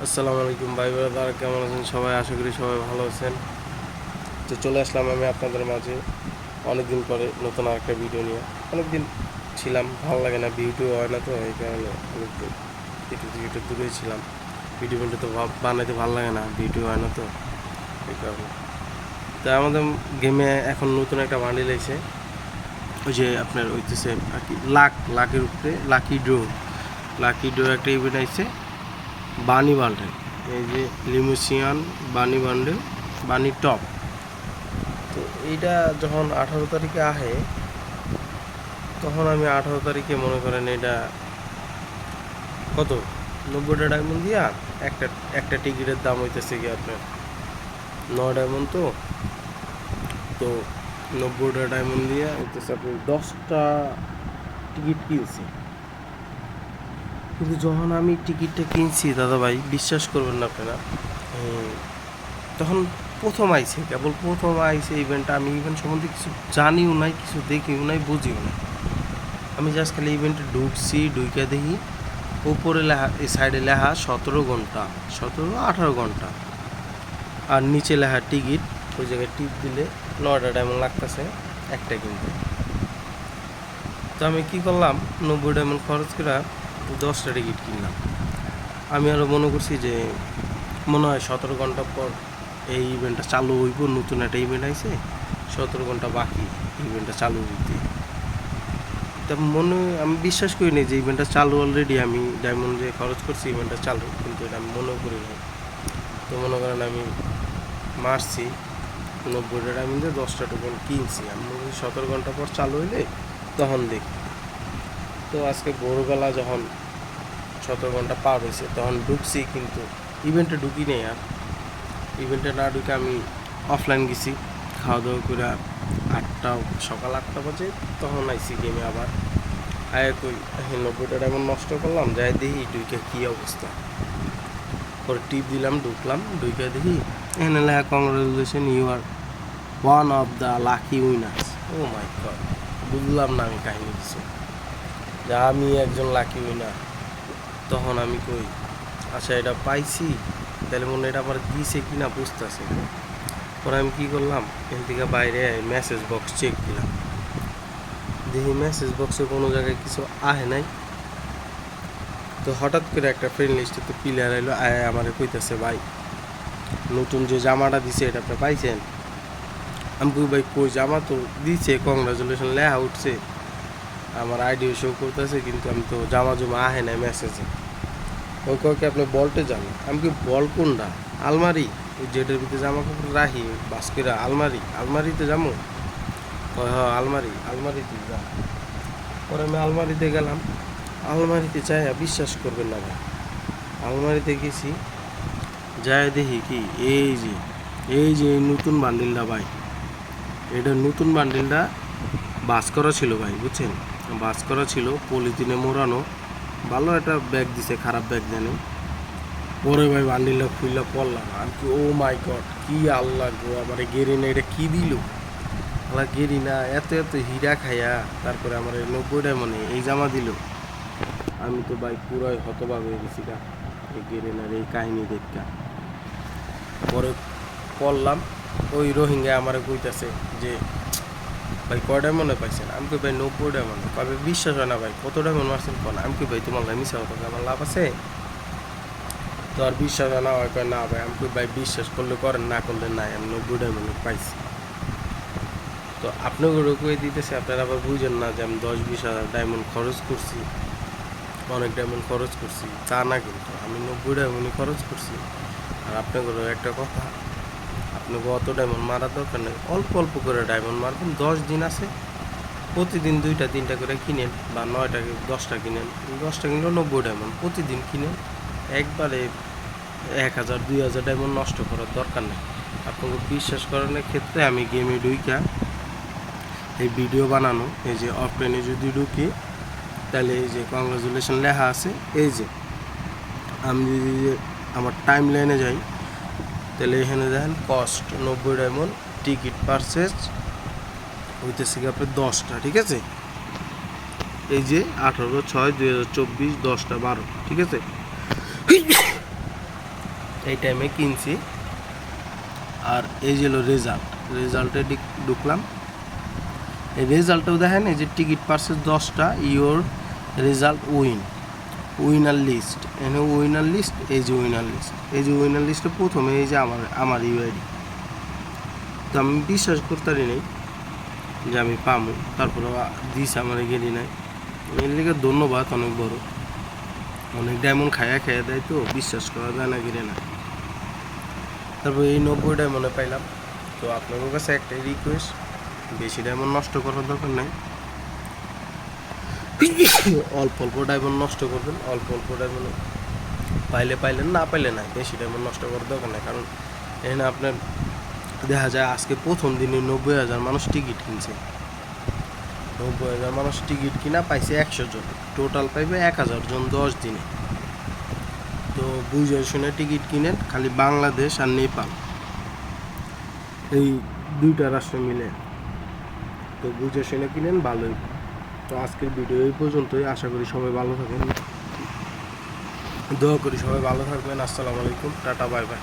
আসসালামু আলাইকুম ভাই ব্রাদার, কেমন আছেন সবাই? আশা করি সবাই ভালো আছেন। তো চলে আসলাম আমি আপনাদের মাঝে অনেকদিন পরে নতুন আরেকটা ভিডিও নিয়ে। অনেকদিন ছিলাম, ভালো লাগে না, ভিডিও হয় না, তো এই কারণে অনেকদিন একটু দূরেই ছিলাম। ভিডিও তো বানাইতে ভালো লাগে না, ভিডিও হয় না, তো এই কারণে। তো আমাদের গেমে এখন নতুন একটা বান্ডিল এসে, ওই যে আপনার হইতেছে আর কি লাকের উপরে লাকি ড্র একটা ইভেন্ট আইছে, বানি বান্ডেল। এই যে লিমুসিয়ান বানি বান্ডেল, বানি টপ। তো এইটা যখন 18 তারিখে আহে, তখন আমি 18 তারিখে মনে করেন এটা কত 90টা ডায়মন্ড দিয়া একটা একটা টিকিটের দাম হইতেছে কি আপনার 9 ডায়মন্ড। তো তো 90টা ডায়মন্ড দিয়া হইতেছে আপনি 10টা টিকিট কিনছি। কিন্তু যখন আমি টিকিটটা কিনছি দাদা ভাই, বিশ্বাস করবেন না আপনারা, তখন কেবল প্রথম আইছে ইভেন্টটা। আমি ইভেন্ট সম্বন্ধে কিছু জানিও নাই, কিছু দেখিও নাই, বুঝিও নাই। আমি জাস্ট খালি ইভেন্টে ঢুকে দেখি উপরে লেখা, এই সাইডে লেখা 17 ঘন্টা, 17-18 ঘন্টা, আর নিচে লেখা টিকিট। ওই জায়গায় টিপ দিলে 9টা ডায়মন্ড লাগতেছে একটা কিনতে। তো আমি কী করলাম, 90 ডায়মন্ড খরচ করে 10টা টিকিট কিনলাম। আমি আরও মনে করছি যে মনে হয় 17 ঘন্টা পর এই ইভেন্টটা চালু হইব, নতুন একটা ইভেন্ট আইছে, 17 ঘন্টা বাকি ইভেন্টটা চালু হইতে। তা আমি বিশ্বাস করি নি যে ইভেন্টটা চালু, অলরেডি আমি ডায়মন্ড যে খরচ করছি ইভেন্টটা চালু, কিন্তু এটা আমি মনেও করি নাই। তো মনে করেন আমি মারছি 90টা ডায়মন্ডে 10টা টোকেন কিনছি। আমি 17 ঘন্টা পর চালু হইলে তখন দেখি। তো আজকে ভোরবেলা যখন 17 ঘন্টা পার হয়েছে তখন ঢুকছি, কিন্তু ইভেন্টে ঢুকি নেই। আর ইভেন্টে না ঢুকে আমি অফলাইন গেছি, খাওয়া দাওয়া করে সকাল 8টা বাজে তখন আইসি গেমে। আবার আয় কই 90টা ডায়মন্ড নষ্ট করলাম, যাই দেখি ঢুকে কী অবস্থা। পরে টিপ দিলাম, ঢুকে দেখি এখানে লেখা congratulation, you are one of the lucky winners. Oh my god, বুঝলাম না আমি কাহিনী কিছু, যে আমি একজন লাকি উইনার। তখন আমি কই, আচ্ছা এটা পাইছি, তাহলে মনে এটা আমার দিছে কিনা বুঝতেছে। পরে আমি কী করলাম, এখান থেকে বাইরে মেসেজ বক্স চেক দিলাম, দেখি মেসেজ বক্সে কোনো জায়গায় কিছু আহে নাই। তো হঠাৎ করে একটা ফ্রেন্ড লিস্টে তো প্লেয়ার এলো, আয় আমারে কইতেছে, ভাই নতুন যে জামাটা দিছে এটা আপনি পাইছেন? আমি কই ভাই কই, জামা তো দিছে, কংগ্রাচুলেশন লেখা উঠছে, আমার আইডিও শো করতেছে, কিন্তু আমি তো জামা আহে নাই মেসেজে। ওই কয়েকে আপনি বলটে যান। আমি কি বল কোনটা? আলমারি, ওই যেটার ভিতরে জামা কাপড় রাখি বাস্কিরা, আলমারিতে যাবো। হ্যাঁ আলমারিতে যা। পরে আমি আলমারিতে গেলাম, আলমারিতে যাইয়া বিশ্বাস করবেন না ভাই, আলমারিতে গেছি, যাই দেখি কি এই যে নতুন বান্ডিলটা ভাই, এটা নতুন বান্ডিলটা বাস করা ছিল ভাই, বুঝছেন? বাস করা ছিল, পলিথিনে মোড়ানো, ভালো একটা ব্যাগ দিছে, খারাপ ব্যাগ জানি। পরে ভাই বান্ডিলটা খুললা পড়লাম, আর কি ও মাই গড, কি আল্লাহ গো, আমার গেরিনা এটা কি দিল? আল্লাহ গেরিনা এত এত হীরা খাইয়া তারপরে আমার 90টা মনে এই জামা দিল। আমি তো ভাই পুরাই হতবাক হয়ে গেছি গা এই গেরিনার এই কাহিনী দেখা। পরে পড়লাম, ওই রোহিঙ্গা আমার কইতাছে যে ভাই কয়টা মনে পাইছেন? আমি কি ভাই 90টা মনে। কবে বিশ্বাস হয় না ভাই, কতটা মনে মারছেন কোন? আমি কি ভাই তোমার ভাই মিশা কথা, আমার লাভ আছে? তো আর বিশ্বাস হয় না, হয় কয় না ভাই। আমি কি ভাই বিশ্বাস করলে করেন, না করলে নাই, আমি 90টা মনে পাইছি। তো আপনাদেরও কয়ে দিতেছে, আপনারা আবার বুঝেন না যে আমি 10-20 হাজার ডায়মন্ড খরচ করছি, অনেক ডায়মন্ড খরচ করছি তা না, কিন্তু আমি 90 ডায়মন্ডই খরচ করছি। আর আপনাদেরও একটা কথা, আপনাকে অত ডায়মন্ড মারার দরকার নেই, অল্প অল্প করে ডায়মন্ড মারবেন। 10 দিন আছে, প্রতিদিন 2টা-3টা করে কিনেন, বা 9টা 10টা কিনেন, 10টা কিনলেও 90 ডায়মন্ড প্রতিদিন কিনেন। একবারে 1000-2000 ডায়মন্ড নষ্ট করার দরকার নেই। আপনাকে বিশ্বাস করানোর ক্ষেত্রে আমি গেমে ঢুইকা এই ভিডিও বানানো, এই যে অফলাইনে যদি ঢুকি, তাহলে এই যে কংগ্রাচুলেশন লেখা আছে, এই যে আমি যদি আমার টাইম লাইনে যাই, তাহলে এখানে দেখেন কস্ট 90 ডায়মন্ড, টিকিট পারচেজ হইতেছে কি আপনার 10টা, ঠিক আছে? এই যে 18/6/2024 10টা 12, ঠিক আছে? এই টাইমে কিনছি। আর এই যে হলো রেজাল্টে ঢুকলাম। এই রেজাল্টটাও দেখেন, এই যে টিকিট পারচেজ 10টা, ইওর রেজাল্ট উইনার লিস্ট, এখানে উইনার লিস্ট, এই যে উইনার লিস্ট, এই যে উইনার লিস্টে প্রথমে এই যে আমার ইউআইডি। তো আমি বিশ্বাস করতে পারি নাই যে আমি পামু, তারপরে দিছে আমার গেলি নাই। এর লিগে ধন্যবাদ অনেক বড়, অনেক ডায়মন্ড খায়া দেয়, তো বিশ্বাস করা যায় না গেলে না। তারপর এই 90 ডায়মন্ডে পাইলাম। তো আপনাদের কাছে একটাই রিকোয়েস্ট, বেশি ডায়মন্ড নষ্ট করার দরকার নাই, অল্প অল্প ডায়মন্ড নষ্ট করবেন। অল্প অল্প ডায়মন্ড পাইলেন, না পাইলে নাই, বেশি ডায়মন্ড নষ্ট করার দরকার নাই। কারণ এখানে আপনার দেখা যায় আজকে প্রথম দিনে 90,000 মানুষ টিকিট কিনছে। 90,000 মানুষ টিকিট কিনা পাইছে 100 জন, টোটাল পাইবে 1000 জন 10 দিনে। তো বুঝে শুনে টিকিট কিনেন, খালি বাংলাদেশ আর নেপাল এই 2টা রাষ্ট্র মিলে। তো বুঝে শুনে কিনেন, ভালোই। তো আজকের ভিডিও এই পর্যন্তই, আশা করি সবাই ভালো থাকেন, দোয়া করি সবাই ভালো থাকবেন। আসসালামু আলাইকুম, টাটা, বাই বাই।